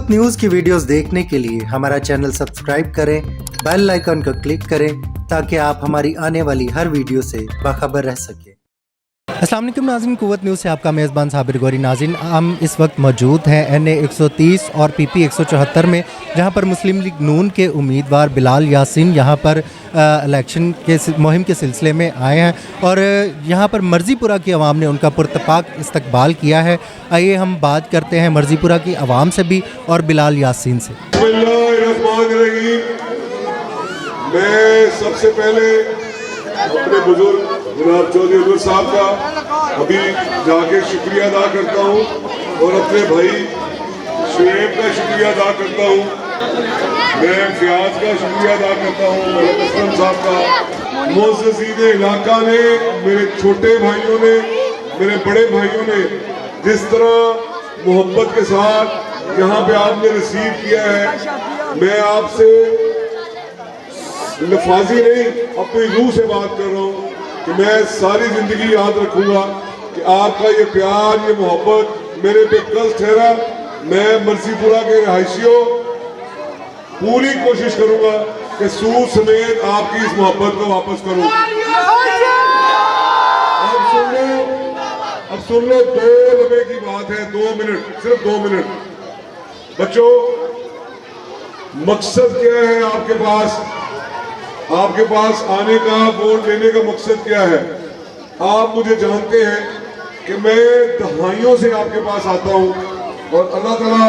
कुव्वत news की videos देखने के लिए हमारा चैनल सब्सक्राइब करें, बेल आइकन को क्लिक करें ताकि आप हमारी आने वाली हर वीडियो से बाखबर रह सकें। अस्सलाम वालेकुम नाज़रीन, कुव्वत न्यूज़ से आपका मेज़बान साबिर गौरी। नाज़रीन, हम इस वक्त मौजूद हैं NA 130 और PP 174 में, जहां पर मुस्लिम लीग नून के उम्मीदवार बिलाल यासीन यहां पर इलेक्शन के मुहिम के सिलसिले में आए हैं और यहां पर मर्ज़ीपुरा की आवाम ने उनका पुरतपाक इस्तकबाल किया है। आइए हम बात करते हैं मर्ज़ीपुरा की आवाम से भी और बिलाल यासीन से। मैं सबसे पहले अपने बुजुर्ग जनाब चौधरी अब्दुल साहब का अभी जाके शुक्रिया अदा करता हूँ और अपने भाई शुएब का शुक्रिया अदा करता हूँ, मैं फियाज का शुक्रिया अदा करता हूँ, असलम साहब का, मोअज़्ज़ीन इलाका ने, मेरे छोटे भाइयों ने, मेरे बड़े भाइयों ने जिस तरह मोहब्बत के साथ यहाँ पे आपने रिसीव किया है। मैं आपसे लफाजी नहीं अपनी रूह से बात कर रहा हूँ कि मैं सारी जिंदगी याद रखूंगा कि आपका ये प्यार, ये मोहब्बत मेरे पे कर्ज ठहरा। मैं मर्ज़ीपुरा के रहायशियों पूरी कोशिश करूंगा कि सूद समेत आपकी इस मोहब्बत को वापस करूं। अब सुन लो 2 लम्हे की बात है, 2 मिनट, सिर्फ 2 मिनट। बच्चों, मकसद क्या है आपके पास? आपके पास आने का, वोट लेने का मकसद क्या है? आप मुझे जानते हैं कि मैं दहाइयों से आपके पास आता हूं और अल्लाह ताला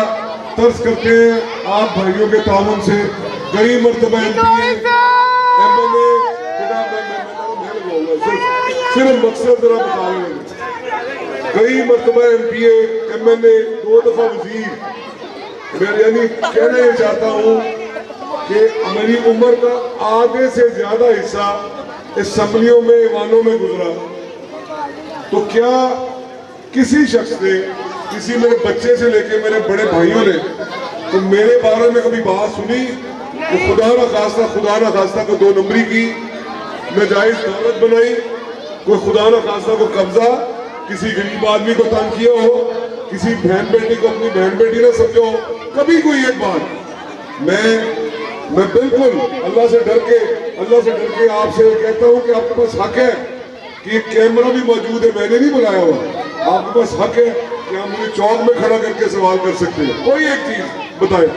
तर्स करते हैं आप भाइयों के ताउन से। कई मरतबा MPA, MLA, सिर्फ मकसद जरा बता रहे हैं, कई मरतबा MPA, MLA, 2 दफा वजीर। मैं यानी कहना ये चाहता हूँ कि मेरी उम्र का आधे से ज्यादा हिस्सा असम्बलियों में, ईवानों में गुजरा। तो क्या किसी शख्स ने, किसी मेरे बच्चे से लेके मेरे बड़े भाइयों ने तो मेरे बारे में कभी बात सुनी कि खुदा न खास्ता को 2 नंबरी की, नाजायज दौलत बनाई, कोई खुदा न खास्ता को कब्जा, किसी गरीब आदमी को तंग किया हो, किसी बहन बेटी को अपनी बहन बेटी ना समझो हो? कभी कोई एक बात। मैं बिल्कुल अल्लाह से डर के आपसे कहता हूँ कि आपके पास हक है कि एक कैमरा भी मौजूद है, मैंने नहीं बुलाया हुआ। आपके पास हक है कि आप मुझे चौक में खड़ा करके सवाल कर सकते हैं। कोई एक चीज बताएं।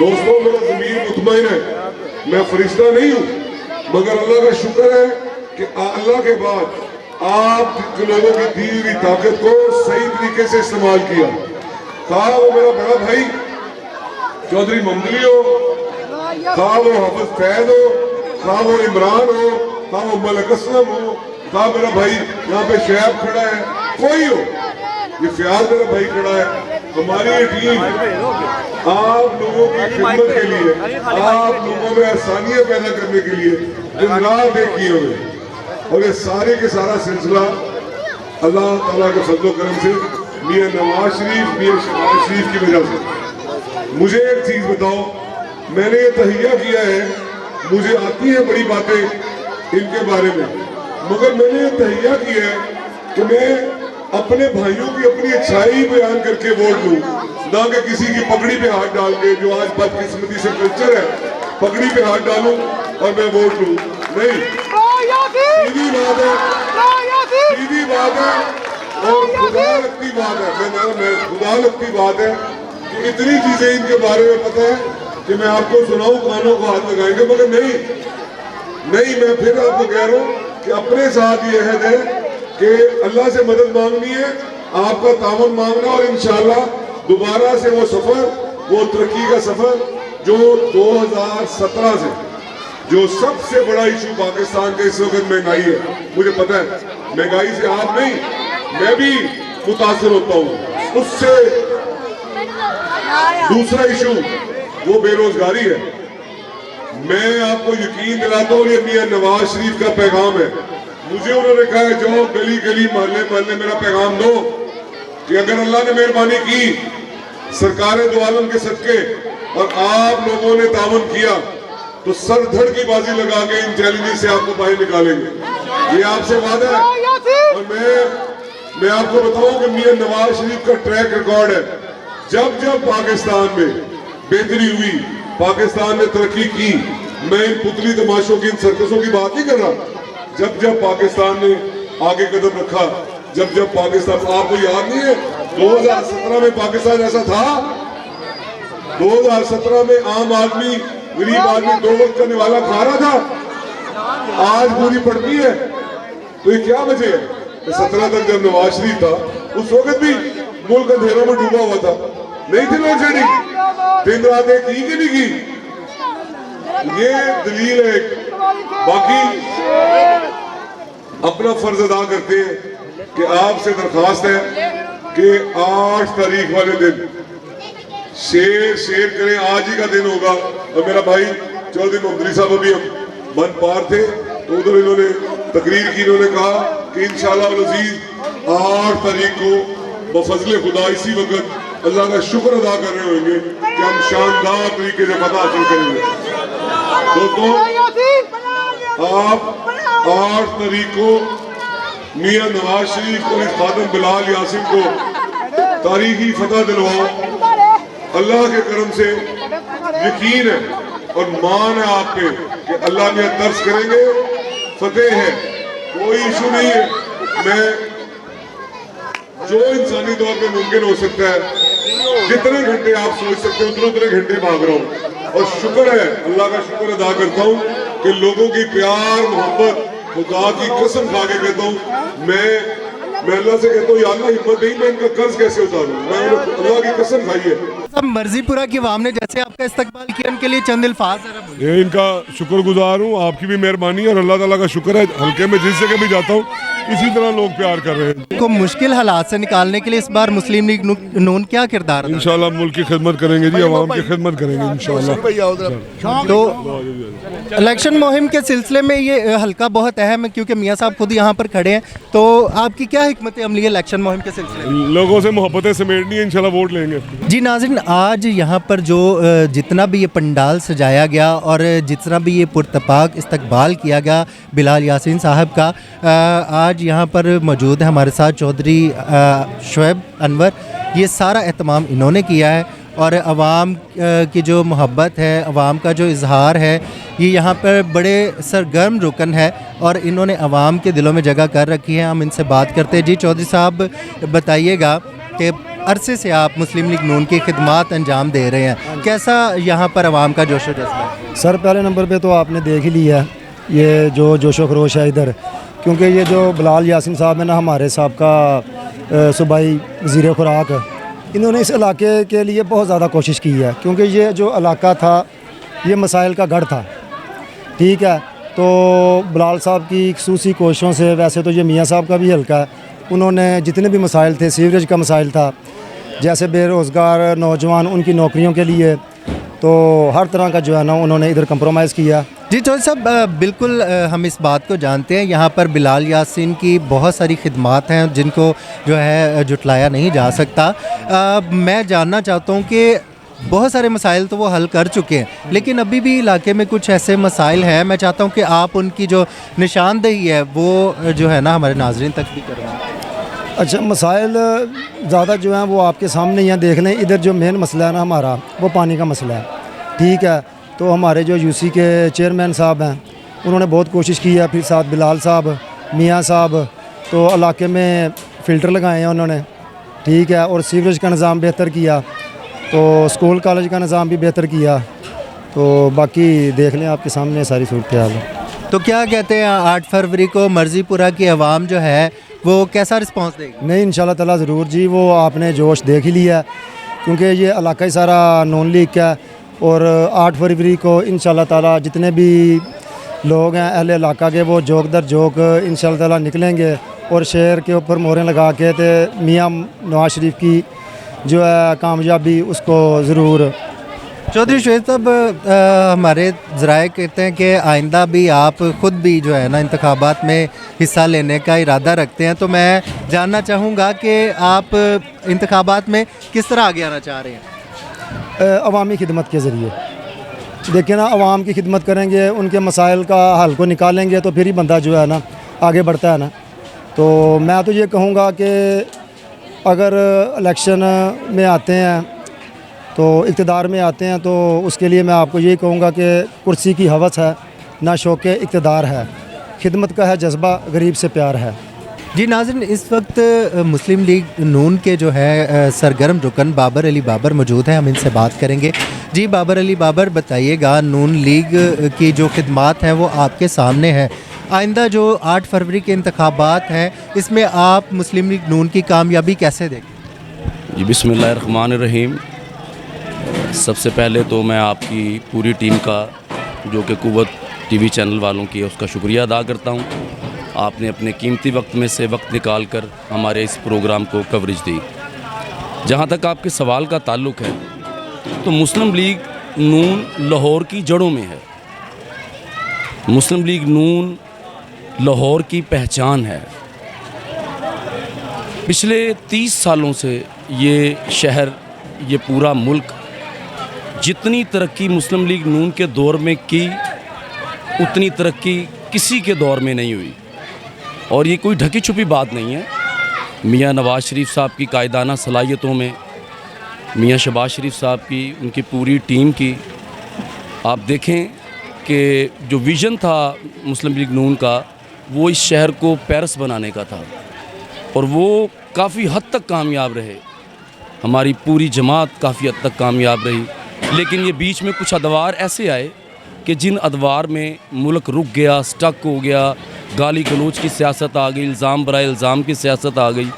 दोस्तों, मेरा ज़मीर मुतमईन है, मैं फरिश्ता नहीं हूँ, मगर अल्लाह का शुक्र है कि अल्लाह के बाद आप लोगों की दी हुई ताकत को सही तरीके से इस्तेमाल किया। था वो मेरा बड़ा भाई चौधरी ममदली हो, था वो हाफिज फैज हो, था वो इमरान हो, था वो मलिक असलम हो, था मेरा भाई यहाँ पे शैब खड़ा है, कोई हो, ये फियाज मेरा भाई खड़ा है। हमारी ये टीम आप लोगों की खिदमत के लिए, आप लोगों में आसानियां पैदा करने के लिए दिन रात एक किए हुए, और ये सारे के सारा सिलसिला अल्लाह ताला के फजल करम से, मियां नवाज शरीफ, मियां शहबाज शरीफ की वजह से। मुझे एक चीज बताओ, मैंने ये तहिया किया है, मुझे आती है बड़ी बातें इनके बारे में, मगर मैंने ये तहिया किया है कि मैं अपने भाइयों की अपनी अच्छाई बयान करके वोट लूं, ना कि किसी की पगड़ी पे हाथ डाल के, जो आज बदकिस्मती से कल्चर है, पगड़ी पे हाथ डालूं और मैं वोट लूं। नहीं, सीधी बात है, सीधी बात है और खुदा लगती बात है। मैं खुदा लगती बात है कि इतनी चीजें इनके बारे में पता है कि मैं आपको सुनाऊं, कानों को हाथ लगाएंगे, मगर नहीं, मैं फिर आपको कह रहा हूं कि अपने साथ ये है कि अल्लाह से मदद मांगनी है, आपका तावन मांगना, और इंशाअल्लाह दोबारा से वो सफर, वो तरक्की का सफर जो 2017 से, जो सबसे बड़ा इशू पाकिस्तान का इस वक्त महंगाई है, मुझे पता है महंगाई से आप नहीं, मैं भी मुतासर होता हूँ उससे। दूसरा इशू वो बेरोजगारी है। मैं आपको यकीन दिलाता हूँ, ये मियां नवाज शरीफ का पैगाम है। मुझे उन्होंने कहा है जाओ गली गली मोहल्ले मोहल्ले मेरा पैगाम दो कि अगर अल्लाह ने मेहरबानी की, सरकार दो आलम के सदके, और आप लोगों ने तावन किया, तो सर धड़ की बाजी लगा के इन चैलेंजेस से आपको बाहर निकालेंगे। ये आपसे वादा है। और मैं आपको बताऊं कि मियां नवाज शरीफ का ट्रैक रिकॉर्ड है जब जब पाकिस्तान में बेहतरी हुई, पाकिस्तान ने तरक्की की, मैं इन पुतली तमाशों की, इन सर्कसों की बात नहीं कर रहा, जब जब पाकिस्तान ने आगे कदम रखा, जब जब पाकिस्तान, आपको याद नहीं है 2017 में पाकिस्तान ऐसा था? 2017 में आम आदमी, गरीब आदमी 2 वक्त का निवाला खा रहा था, आज पूरी पड़ती है। तो ये क्या वजह है? 17 तक जब नवाज शरीफ था उस वक्त भी मुल्क अंधेरों में डूबा हुआ था, नहीं थी लोड शेडिंग, दिन रात एक की नहीं की? ये दलील है। बाकी अपना फर्ज अदा करते हैं कि आपसे दरखास्त है कि 8 तारीख वाले दिन शेयर करें, आज ही का दिन होगा। और मेरा भाई चौधरी मोहम्मदी साहब अभी हम बन पार थे तो उधर इन्होंने तकरीर की, इन्होंने कहा कि इंशाअल्लाह अल अज़ीज़ 8 तारीख को बफज़ल खुदा इसी वक्त अल्लाह का शुक्र अदा कर रहे होंगे कि हम शानदार तरीके से फतह हासिल करेंगे। दोस्तों, आप 8 तारीख को मियां नवाज शरीफ और इस खादम बिलाल यासिन को तारीखी फतह दिलवाओ। अल्लाह के करम से यकीन है और मान है आप पे कि अल्लाह ने दर्श करेंगे, फतेह है, कोई इशू नहीं है। मैं जो इंसानी तौर पे मुमकिन हो सकता है, जितने घंटे आप सोच सकते हो उतने घंटे भाग रहा हूँ। और शुक्र है, अल्लाह का शुक्र अदा करता हूँ कि लोगों की प्यार मोहब्बत, खुदा की कसम खा के कहता हूँ, मैं अल्लाह से कहता हूँ, या अल्लाह हिम्मत नहीं, मैं इनका कर्ज कैसे उतारूँ, मैं अल्लाह की कसम खाई है। सब मर्जीपुरा की आवाम ने जैसे आपका इस्तकबाल किया, उनके लिए चंद अल्फाज जरा बोलिए। ये इनका शुक्रगुजार हूँ, आपकी भी मेहरबानी है और अल्लाह ताला का शुक्र है, हल्के में जिस जगह भी जाता हूँ इसी तरह लोग प्यार कर रहे हैं। को मुश्किल हालात से निकालने के लिए इस बार मुस्लिम लीग नून क्या किरदार अदा इंशाल्लाह मुल्क की खिदमत करेंगे जी, आवाम की खिदमत करेंगे इंशाल्लाह। तो इलेक्शन मुहिम के सिलसिले में ये हल्का बहुत अहम है क्योंकि मियाँ साहब खुद यहाँ पर खड़े हैं, तो आपकी क्या हिकमत अमली है इलेक्शन मुहिम के सिलसिले में? लोगों से मोहब्बतें समेटनी है, इंशाल्लाह वोट लेंगे। जी नाज़रीन, आज यहाँ पर जो जितना भी ये पंडाल सजाया गया और जितना भी ये पुरतपाक इस्तकबाल किया गया बिलाल यासीन साहब का, आज यहाँ पर मौजूद है हमारे साथ चौधरी शुएब अनवर। ये सारा एहतमाम इन्होंने किया है और अवाम की जो मोहब्बत है, अवाम का जो इजहार है, ये यहाँ पर बड़े सरगर्म रुकन है और इन्होंने अवाम के दिलों में जगह कर रखी है। हम इनसे बात करते हैं। जी चौधरी साहब, बताइएगा कि अरसे से आप मुस्लिम लीग नून की खिदमात अंजाम दे रहे हैं, कैसा यहाँ पर अवाम का जोशो जज्बा है? सर, पहले नंबर पे तो आपने देख ही लिया ये जो जोशो खरोश है इधर, क्योंकि ये जो बिलाल यासीन साहब है ना, हमारे साहब का सूबाई वज़ीर खुराक, इन्होंने इस इलाके के लिए बहुत ज़्यादा कोशिश की है, क्योंकि ये जो इलाका था ये मसाइल का गढ़ था। ठीक है, तो बिलाल साहब की खसूसी कोशिशों से, वैसे तो ये मियाँ साहब का भी हल्का है, उन्होंने जितने भी मसाइल थे, सीवरेज का मसाइल था, जैसे बेरोज़गार नौजवान उनकी नौकरियों के लिए, तो हर तरह का जो है ना उन्होंने इधर कंप्रोमाइज़ किया। जी चौधरी साहब, बिल्कुल हम इस बात को जानते हैं, यहाँ पर बिलाल यासीन की बहुत सारी खिदमात हैं जिनको जो है जुटलाया नहीं जा सकता। मैं जानना चाहता हूँ कि बहुत सारे मसाइल तो वो हल कर चुके हैं, लेकिन अभी भी इलाके में कुछ ऐसे मसाइल हैं, मैं चाहता हूँ कि आप उनकी जो निशानदेही है वो जो है ना हमारे नाज़रीन तक भी करवाएं। अच्छा, मसाइल ज़्यादा जो हैं वो आपके सामने ही हैं, देख लें। इधर जो मेन मसला है ना हमारा, वो पानी का मसला है। ठीक है, तो हमारे जो यूसी के चेयरमैन साहब हैं, उन्होंने बहुत कोशिश की है, फिर साथ बिलाल साहब, मियाँ साहब, तो इलाके में फ़िल्टर लगाए हैं उन्होंने। ठीक है, और सीवरेज का निज़ाम बेहतर किया, तो स्कूल कॉलेज का निज़ाम भी बेहतर किया, तो बाकी देख लें आपके सामने सारी सूरत हाल है। तो क्या कहते हैं 8 फरवरी को मर्जीपुरा की आवाम जो है वो कैसा रिस्पांस देगी? नहीं, इंशाल्लाह ताला ज़रूर जी, वो आपने जोश देख ही लिया, क्योंकि ये इलाका ही सारा नॉन लीग का है। और 8 फरवरी को इंशाल्लाह ताला जितने भी लोग हैं अहले इलाका के, वो जोक दर जोक इंशाल्लाह ताला निकलेंगे और शहर के ऊपर मोहरें लगा के तो मियाँ नवाज शरीफ की जो है कामयाबी उसको ज़रूर। चौधरी शुएब साहब, हमारे ज़राए कहते हैं कि आइंदा भी आप ख़ुद भी जो है ना इंतखाबात में हिस्सा लेने का इरादा रखते हैं, तो मैं जानना चाहूँगा कि आप इंतखाबात में किस तरह आगे आना चाह रहे हैं? अवामी खिदमत के ज़रिए। देखिए ना, अवाम की खिदमत करेंगे, उनके मसाइल का हल को निकालेंगे, तो फिर ही बंदा जो है ना आगे बढ़ता है ना। तो मैं तो ये कहूँगा कि अगर इलेक्शन में आते हैं تو اقتدار میں آتے ہیں تو اس کے لیے میں آپ کو یہی کہوں گا کہ کرسی کی ہوس ہے نہ شوق اقتدار ہے، خدمت کا ہے جذبہ، غریب سے پیار ہے۔ جی ناظرین، اس وقت مسلم لیگ نون کے جو ہے سرگرم رکن بابر علی بابر موجود ہیں، ہم ان سے بات کریں گے۔ جی بابر علی بابر، بتائیے گا نون لیگ کی جو خدمات ہیں وہ آپ کے سامنے ہیں، آئندہ جو 8 فروری کے انتخابات ہیں اس میں آپ مسلم لیگ نون کی کامیابی کیسے دیکھیں؟ جی بسم اللہ الرحمن الرحیم۔ سب سے پہلے تو میں آپ کی پوری ٹیم کا جو کہ قوت ٹی وی چینل والوں کی اس کا شکریہ ادا کرتا ہوں۔ آپ نے اپنے قیمتی وقت میں سے وقت نکال کر ہمارے اس پروگرام کو کوریج دی۔ جہاں تک آپ کے سوال کا تعلق ہے تو مسلم لیگ نون لاہور کی جڑوں میں ہے، مسلم لیگ نون لاہور کی پہچان ہے۔ پچھلے 30 سالوں سے یہ شہر، یہ پورا ملک جتنی ترقی مسلم لیگ نون کے دور میں کی اتنی ترقی کسی کے دور میں نہیں ہوئی، اور یہ کوئی ڈھکی چھپی بات نہیں ہے۔ میاں نواز شریف صاحب کی قائدانہ صلاحیتوں میں، میاں شہباز شریف صاحب کی، ان کی پوری ٹیم کی، آپ دیکھیں کہ جو ویژن تھا مسلم لیگ نون کا وہ اس شہر کو پیرس بنانے کا تھا، اور وہ کافی حد تک کامیاب رہے۔ ہماری پوری جماعت کافی حد تک کامیاب رہی، لیکن یہ بیچ میں کچھ ادوار ایسے آئے کہ جن ادوار میں ملک رک گیا، سٹک ہو گیا، گالی گلوچ کی سیاست آ گئی، الزام برائے الزام کی سیاست آ گئی۔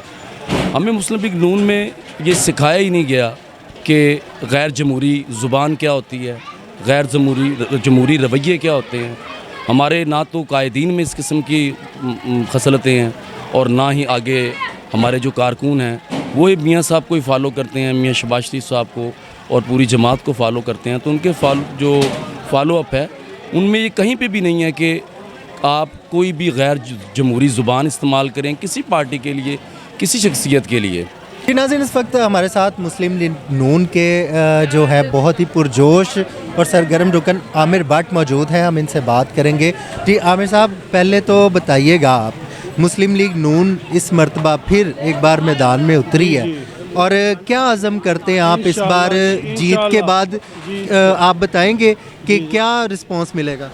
ہمیں مسلم لیگ نون میں یہ سکھایا ہی نہیں گیا کہ غیر جمہوری زبان کیا ہوتی ہے، غیر جمہوری رویے کیا ہوتے ہیں۔ ہمارے نہ تو قائدین میں اس قسم کی خصلتیں ہیں، اور نہ ہی آگے ہمارے جو کارکن ہیں وہ میاں صاحب کو ہی فالو کرتے ہیں، میاں شہباز شریف صاحب کو اور پوری جماعت کو فالو کرتے ہیں۔ تو ان کے جو فالو اپ ہے ان میں یہ کہیں پہ بھی نہیں ہے کہ آپ کوئی بھی غیر جمہوری زبان استعمال کریں کسی پارٹی کے لیے، کسی شخصیت کے لیے۔ جی ناظرین، اس وقت ہمارے ساتھ مسلم لیگ نون کے جو ہے بہت ہی پرجوش اور سرگرم رکن عامر بٹ موجود ہیں، ہم ان سے بات کریں گے۔ جی عامر صاحب، پہلے تو بتائیے گا آپ، مسلم لیگ نون اس مرتبہ پھر ایک بار میدان میں اتری ہے، اور کیا عزم کرتے ہیں آپ اس بار جیت کے بعد؟ آپ بتائیں گے کہ کیا رسپانس ملے گا؟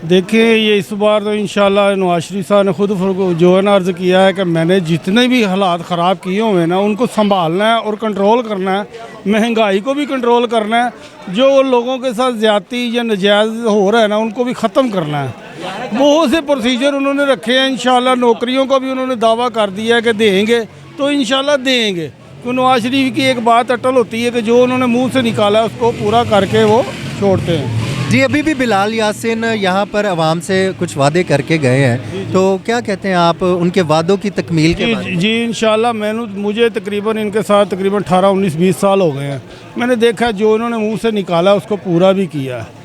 دیکھیں، یہ اس بار تو انشاءاللہ نواز شریف صاحب نے خود جو ہے نا عرض کیا ہے کہ میں نے جتنے بھی حالات خراب کیے ہوئے ہیں نا ان کو سنبھالنا ہے اور کنٹرول کرنا ہے، مہنگائی کو بھی کنٹرول کرنا ہے، جو لوگوں کے ساتھ زیادتی یا ناجائز ہو رہا ہے نا ان کو بھی ختم کرنا ہے۔ بہت سے پروسیجر انہوں نے رکھے ہیں، انشاءاللہ نوکریوں کا بھی انہوں نے دعویٰ کر دیا ہے کہ دیں گے، تو انشاءاللہ دیں گے۔ تو نواز شریف کی ایک بات اٹل ہوتی ہے کہ جو انہوں نے منہ سے نکالا ہے اس کو پورا کر کے وہ چھوڑتے ہیں۔ جی ابھی بھی بلال یاسین یہاں پر عوام سے کچھ وعدے کر کے گئے ہیں، تو کیا کہتے ہیں آپ ان کے وعدوں کی تکمیل کے بارے میں؟ جی انشاءاللہ مجھے تقریباً ان کے ساتھ تقریباً 18 19 20 سال ہو گئے ہیں، میں نے دیکھا جو انہوں نے منہ سے نکالا اس کو پورا بھی کیا ہے۔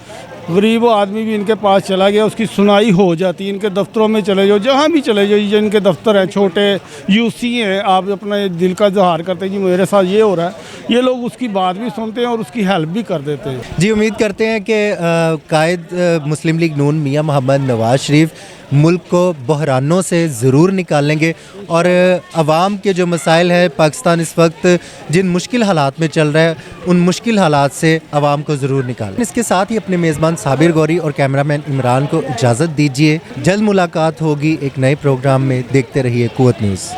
غریب آدمی بھی ان کے پاس چلا گیا، اس کی سنائی ہو جاتی ہے، ان کے دفتروں میں چلے جاؤ، جہاں بھی چلے جاؤ، جن کے دفتر ہیں چھوٹے یو سی ہیں، آپ اپنے دل کا اظہار کرتے ہیں جی میرے ساتھ یہ ہو رہا ہے، یہ لوگ اس کی بات بھی سنتے ہیں اور اس کی ہیلپ بھی کر دیتے ہیں۔ جی امید کرتے ہیں کہ قائد مسلم لیگ نون میاں محمد نواز شریف ملک کو بحرانوں سے ضرور نکالیں گے، اور عوام کے جو مسائل ہیں، پاکستان اس وقت جن مشکل حالات میں چل رہا ہے ان مشکل حالات سے عوام کو ضرور نکالیں۔ اس کے ساتھ ہی اپنے میزبان صابر گوری اور کیمرامین عمران کو اجازت دیجیے، جلد ملاقات ہوگی ایک نئے پروگرام میں۔ دیکھتے رہیے قوت نیوز۔